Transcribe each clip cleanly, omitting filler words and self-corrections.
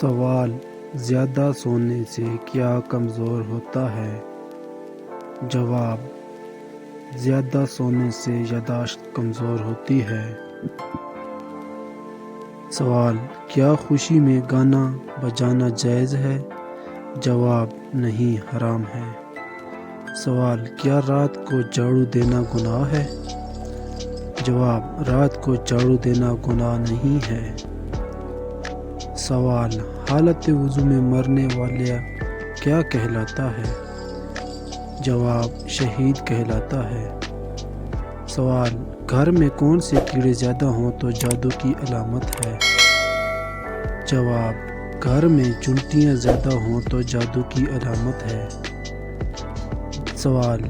سوال: زیادہ سونے سے کیا کمزور ہوتا ہے؟ جواب: زیادہ سونے سے یادداشت کمزور ہوتی ہے۔ سوال: کیا خوشی میں گانا بجانا جائز ہے؟ جواب: نہیں، حرام ہے۔ سوال: کیا رات کو جھاڑو دینا گناہ ہے؟ جواب: رات کو جھاڑو دینا گناہ نہیں ہے۔ سوال: حالت وضو میں مرنے والا کیا کہلاتا ہے؟ جواب: شہید کہلاتا ہے۔ سوال: گھر میں کون سے کیڑے زیادہ ہوں تو جادو کی علامت ہے؟ جواب: گھر میں چونٹیاں زیادہ ہوں تو جادو کی علامت ہے۔ سوال: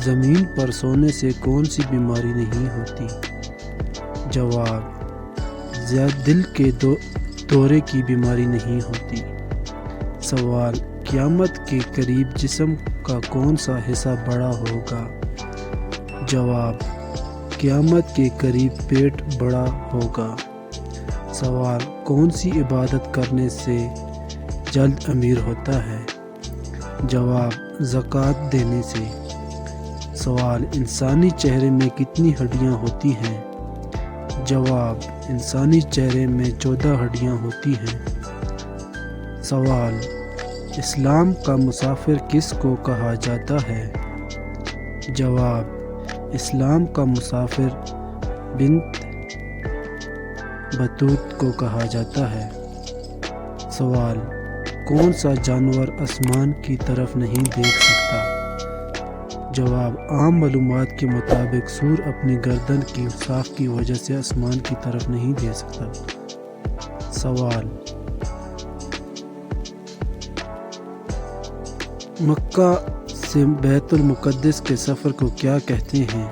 زمین پر سونے سے کون سی بیماری نہیں ہوتی؟ جواب: دل کے دورے کی بیماری نہیں ہوتی۔ سوال: قیامت کے قریب جسم کا کون سا حصہ بڑا ہوگا؟ جواب: قیامت کے قریب پیٹ بڑا ہوگا۔ سوال: کون سی عبادت کرنے سے جلد امیر ہوتا ہے؟ جواب: زکوٰۃ دینے سے۔ سوال: انسانی چہرے میں کتنی ہڈیاں ہوتی ہیں؟ جواب: انسانی چہرے میں 14 ہڈیاں ہوتی ہیں۔ سوال: اسلام کا مسافر کس کو کہا جاتا ہے؟ جواب: اسلام کا مسافر بنت بطوط کو کہا جاتا ہے۔ سوال: کون سا جانور آسمان کی طرف نہیں دیکھ سکتا؟ جواب: عام معلومات کے مطابق سور اپنی گردن کی ساخ کی وجہ سے آسمان کی طرف نہیں دیکھ سکتا۔ سوال: مکہ سے بیت المقدس کے سفر کو کیا کہتے ہیں؟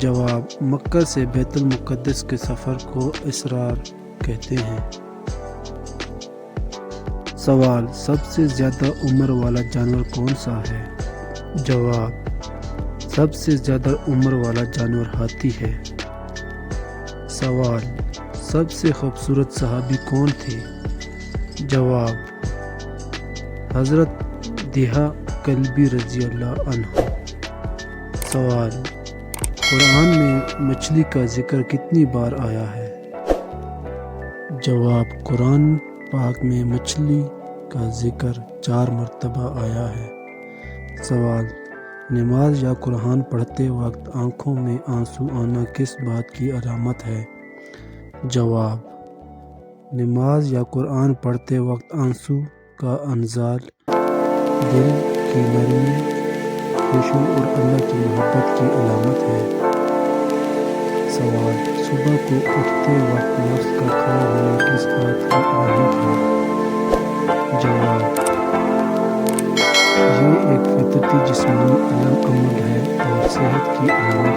جواب: مکہ سے بیت المقدس کے سفر کو اسراء کہتے ہیں۔ سوال: سب سے زیادہ عمر والا جانور کون سا ہے؟ جواب: سب سے زیادہ عمر والا جانور ہاتھی ہے۔ سوال: سب سے خوبصورت صحابی کون تھے؟ جواب: حضرت دھیا کلبی رضی اللہ عنہ۔ سوال: قرآن میں مچھلی کا ذکر کتنی بار آیا ہے؟ جواب: قرآن پاک میں مچھلی کا ذکر 4 مرتبہ آیا ہے۔ سوال: نماز یا قرآن پڑھتے وقت آنکھوں میں آنسو آنا کس بات کی علامت ہے؟ جواب: نماز یا قرآن پڑھتے وقت آنسو کا انزال دل کی نرمی، خشوع اور اللہ کی محبت کی علامت ہے۔ سوال: صبح کو اٹھتے وقت نفس کا کھڑا ہونا کس بات کی علامت ہے؟ جواب: یہ ایک فطرتی جسمانی عمل ہے اور صحت کی علامت